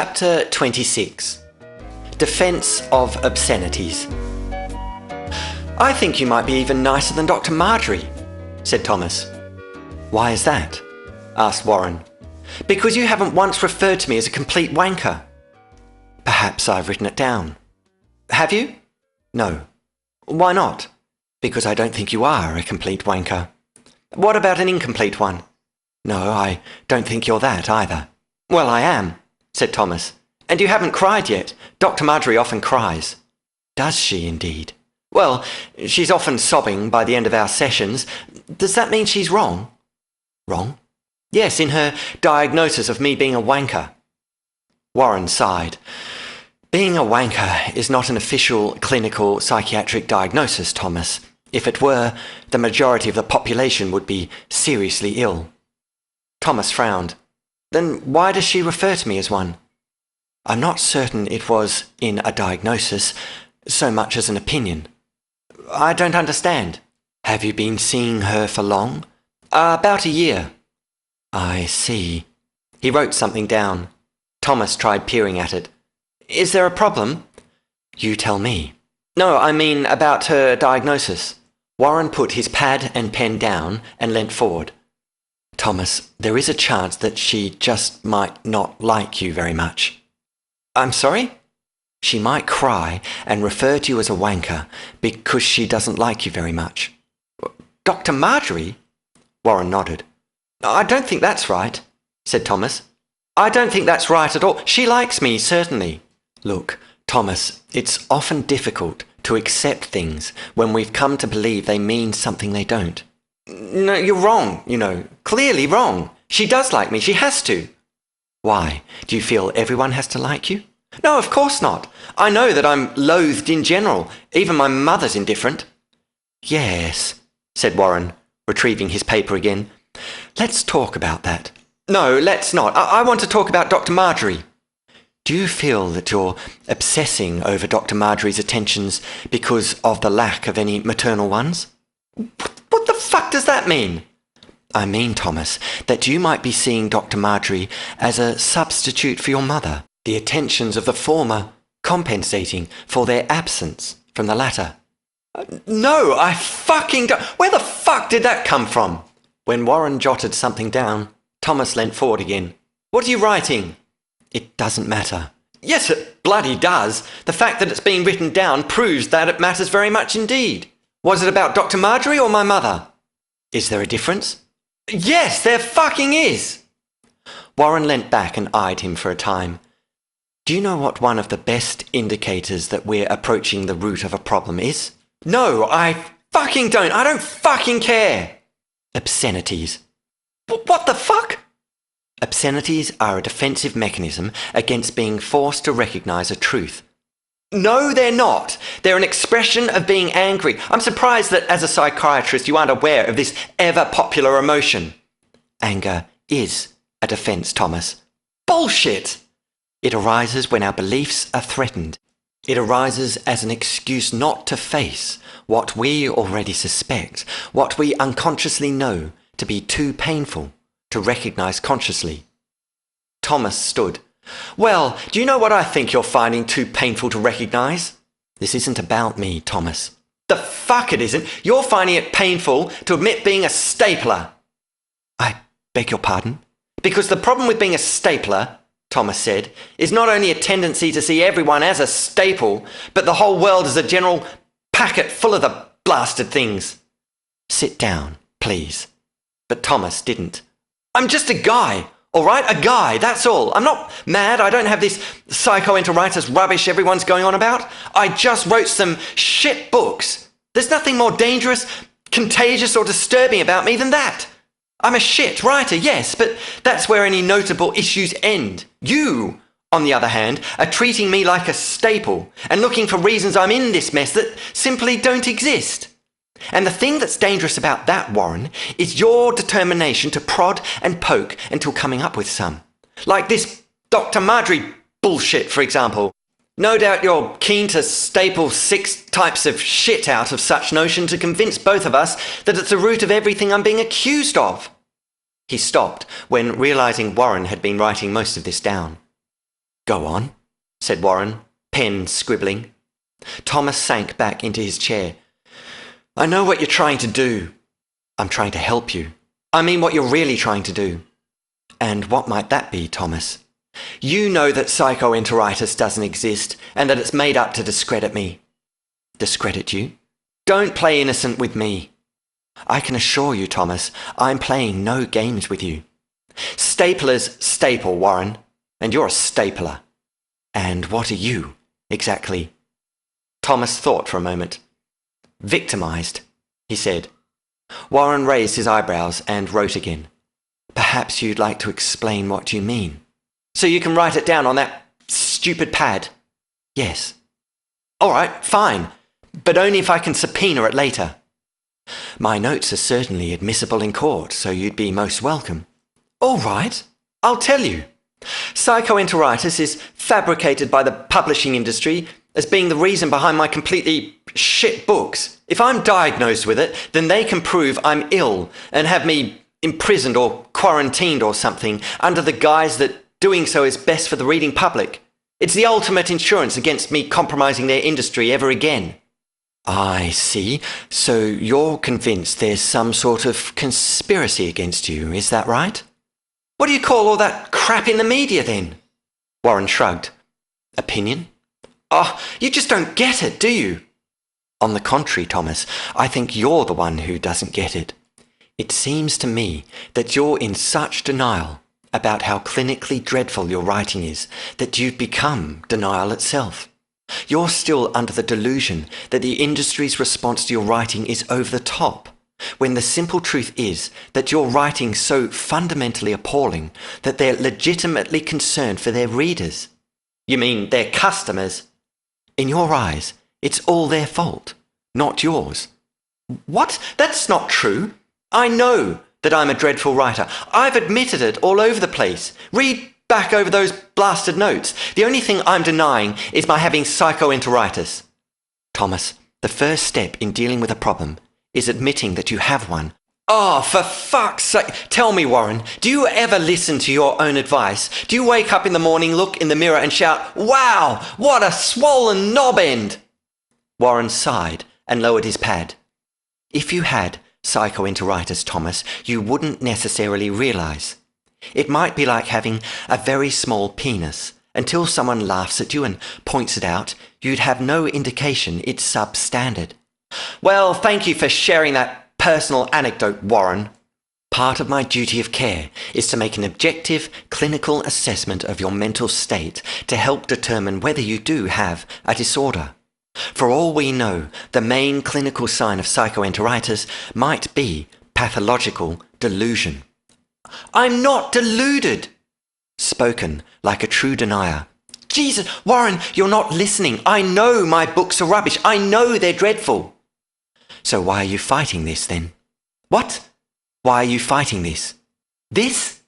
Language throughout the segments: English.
Chapter 26. Defense of Obscenities. "I think you might be even nicer than Dr. Marjorie," said Thomas. "Why is that?" asked Warren. "Because you haven't once referred to me as a complete wanker." "Perhaps I've written it down." "Have you?" "No." "Why not?" "Because I don't think you are a complete wanker." "What about an incomplete one?" "No, I don't think you're that either." "Well, I am," said Thomas. "And you haven't cried yet. Dr. Marjorie often cries." "Does she indeed?" "Well, she's often sobbing by the end of our sessions. Does that mean she's wrong?" "Wrong?" "Yes, in her diagnosis of me being a wanker." Warren sighed. "Being a wanker is not an official clinical psychiatric diagnosis, Thomas. If it were, the majority of the population would be seriously ill." Thomas frowned. "Then why does she refer to me as one?" "I'm not certain it was in a diagnosis, so much as an opinion." "I don't understand." "Have you been seeing her for long?" About a year." "I see." He wrote something down. Thomas tried peering at it. "Is there a problem?" "You tell me." "No, I mean about her diagnosis." Warren put his pad and pen down and leant forward. "Thomas, there is a chance that she just might not like you very much." "I'm sorry?" "She might cry and refer to you as a wanker because she doesn't like you very much." "Dr. Marjorie?" Warren nodded. "I don't think that's right," said Thomas. "I don't think that's right at all. She likes me, certainly." "Look, Thomas, it's often difficult to accept things when we've come to believe they mean something they don't." "No, you're wrong, you know. Clearly wrong. She does like me. She has to." "Why? Do you feel everyone has to like you?" "No, of course not. I know that I'm loathed in general. Even my mother's indifferent." "Yes," said Warren, retrieving his paper again. "Let's talk about that." "No, let's not. I want to talk about Dr. Marjorie." "Do you feel that you're obsessing over Dr. Marjorie's attentions because of the lack of any maternal ones?" What the fuck does that mean?" "I mean, Thomas, that you might be seeing Dr. Marjorie as a substitute for your mother, the attentions of the former compensating for their absence from the latter." "No, I fucking don't. Where the fuck did that come from?" When Warren jotted something down, Thomas leant forward again. "What are you writing?" "It doesn't matter." "Yes, it bloody does. The fact that it's been written down proves that it matters very much indeed. Was it about Dr. Marjorie or my mother?" "Is there a difference?" "Yes, there fucking is." Warren leant back and eyed him for a time. "Do you know what one of the best indicators that we're approaching the root of a problem is?" "No, I fucking don't. I don't fucking care." "Obscenities." What the fuck?" "Obscenities are a defensive mechanism against being forced to recognize a truth." "No, they're not. They're an expression of being angry. I'm surprised that as a psychiatrist you aren't aware of this ever-popular emotion." "Anger is a defense, Thomas." "Bullshit!" "It arises when our beliefs are threatened. It arises as an excuse not to face what we already suspect, what we unconsciously know to be too painful to recognize consciously." Thomas stood. "Well, do you know what I think you're finding too painful to recognize?" "This isn't about me, Thomas." "The fuck it isn't. You're finding it painful to admit being a stapler." "I beg your pardon?" "Because the problem with being a stapler," Thomas said, "is not only a tendency to see everyone as a staple, but the whole world as a general packet full of the blasted things." "Sit down, please." But Thomas didn't. "I'm just a guy. All right, a guy, that's all. I'm not mad. I don't have this psychoenteritis rubbish everyone's going on about. I just wrote some shit books. There's nothing more dangerous, contagious or disturbing about me than that. I'm a shit writer, yes, but that's where any notable issues end. You, on the other hand, are treating me like a staple and looking for reasons I'm in this mess that simply don't exist. And the thing that's dangerous about that, Warren, is your determination to prod and poke until coming up with some. Like this Dr. Marjorie bullshit, for example. No doubt you're keen to staple 6 types of shit out of such notion to convince both of us that it's the root of everything I'm being accused of." He stopped when realizing Warren had been writing most of this down. Go on, said Warren, pen scribbling. Thomas sank back into his chair. I know what you're trying to do. I'm trying to help you. I mean what you're really trying to do. And what might that be, Thomas? You know that psychoenteritis doesn't exist and that it's made up to discredit me. Discredit you? Don't play innocent with me. I can assure you, Thomas, I'm playing no games with you. Stapler's staple, Warren, and you're a stapler. And what are you, exactly? Thomas thought for a moment. Victimised, he said. Warren raised his eyebrows and wrote again. Perhaps you'd like to explain what you mean. So you can write it down on that stupid pad? Yes. All right, fine, but only if I can subpoena it later. My notes are certainly admissible in court, so you'd be most welcome. All right, I'll tell you. Psychoenteritis is fabricated by the publishing industry as being the reason behind my completely shit books. If I'm diagnosed with it, then they can prove I'm ill and have me imprisoned or quarantined or something under the guise that doing so is best for the reading public. It's the ultimate insurance against me compromising their industry ever again. I see. So you're convinced there's some sort of conspiracy against you, is that right? What do you call all that crap in the media then? Warren shrugged. Opinion? Oh, you just don't get it, do you? On the contrary, Thomas, I think you're the one who doesn't get it. It seems to me that you're in such denial about how clinically dreadful your writing is that you've become denial itself. You're still under the delusion that the industry's response to your writing is over the top, when the simple truth is that your writing's so fundamentally appalling that they're legitimately concerned for their readers. You mean their customers? In your eyes, it's all their fault, not yours. What? That's not true. I know that I'm a dreadful writer. I've admitted it all over the place. Read back over those blasted notes. The only thing I'm denying is my having psychoenteritis. Thomas, the first step in dealing with a problem is admitting that you have one. Oh, for fuck's sake. Tell me, Warren, do you ever listen to your own advice? Do you wake up in the morning, look in the mirror and shout, wow, what a swollen knob end? Warren sighed and lowered his pad. If you had psychoenteritis, Thomas, you wouldn't necessarily realise. It might be like having a very small penis. Until someone laughs at you and points it out, you'd have no indication it's substandard. Well, thank you for sharing that personal anecdote, Warren. Part of my duty of care is to make an objective clinical assessment of your mental state to help determine whether you do have a disorder. For all we know, the main clinical sign of psychoenteritis might be pathological delusion. I'm not deluded! Spoken like a true denier. Jesus, Warren, you're not listening. I know my books are rubbish. I know they're dreadful. So why are you fighting this then? What? Why are you fighting this? This?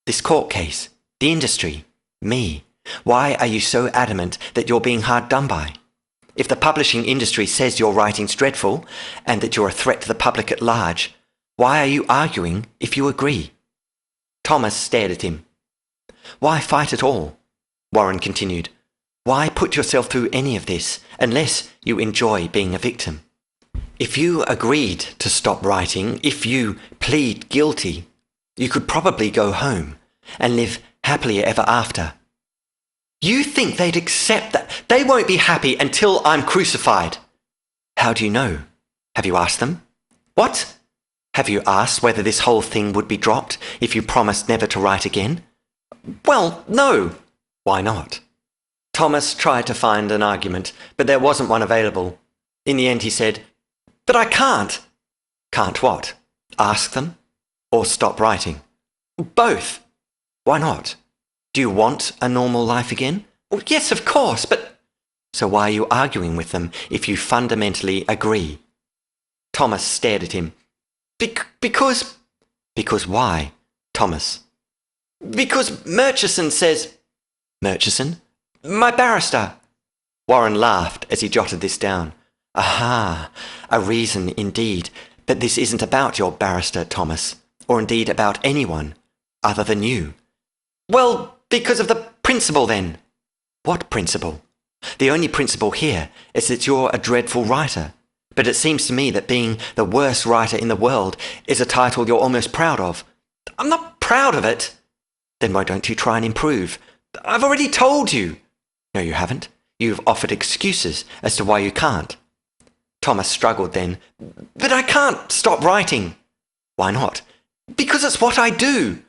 This court case, the industry, me. Why are you so adamant that you're being hard done by? If the publishing industry says your writing's dreadful and that you're a threat to the public at large, why are you arguing if you agree? Thomas stared at him. Why fight at all? Warren continued. Why put yourself through any of this unless you enjoy being a victim? If you agreed to stop writing, if you plead guilty, you could probably go home and live happily ever after. You think they'd accept that? They won't be happy until I'm crucified. How do you know? Have you asked them? What? Have you asked whether this whole thing would be dropped if you promised never to write again? Well, no. Why not? Thomas tried to find an argument, but there wasn't one available. In the end he said, But I can't. Can't what? Ask them? Or stop writing? Both. Why not? Do you want a normal life again? Well, yes, of course, but... So why are you arguing with them if you fundamentally agree? Thomas stared at him. Because... Because why, Thomas? Because Murchison says... Murchison? My barrister. Warren laughed as he jotted this down. Aha, a reason indeed. But this isn't about your barrister, Thomas, or indeed about anyone other than you. Well, because of the principle then. What principle? The only principle here is that you're a dreadful writer. But it seems to me that being the worst writer in the world is a title you're almost proud of. I'm not proud of it. Then why don't you try and improve? I've already told you. No, you haven't. You've offered excuses as to why you can't. Thomas struggled then. But I can't stop writing. Why not? Because it's what I do.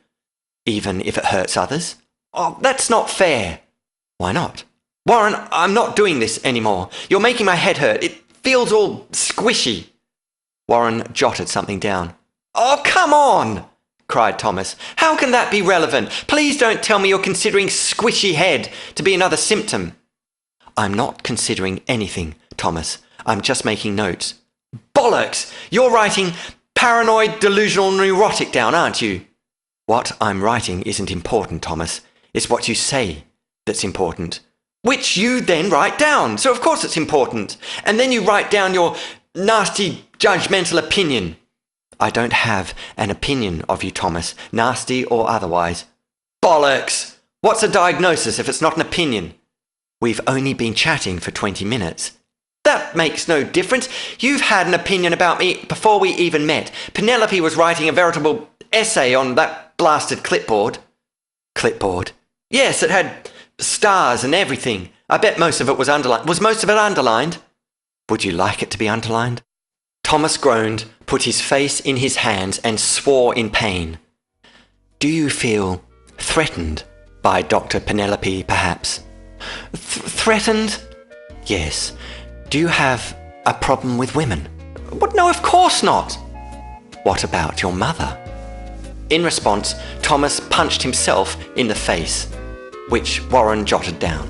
Even if it hurts others? Oh, that's not fair. Why not? Warren, I'm not doing this anymore. You're making my head hurt. It feels all squishy. Warren jotted something down. Oh, come on, cried Thomas. How can that be relevant? Please don't tell me you're considering squishy head to be another symptom. I'm not considering anything, Thomas. I'm just making notes. Bollocks! You're writing paranoid, delusional, neurotic down, aren't you? What I'm writing isn't important, Thomas. It's what you say that's important. Which you then write down. So of course it's important. And then you write down your nasty, judgmental opinion. I don't have an opinion of you, Thomas, nasty or otherwise. Bollocks! What's a diagnosis if it's not an opinion? We've only been chatting for 20 minutes. That makes no difference. You've had an opinion about me before we even met. Penelope was writing a veritable essay on that blasted clipboard. Clipboard? Yes, it had stars and everything. I bet most of it was underlined. Was most of it underlined? Would you like it to be underlined? Thomas groaned, put his face in his hands and swore in pain. Do you feel threatened by Dr. Penelope, perhaps? Threatened? Yes. Do you have a problem with women? What? No, of course not. What about your mother? In response, Thomas punched himself in the face, which Warren jotted down.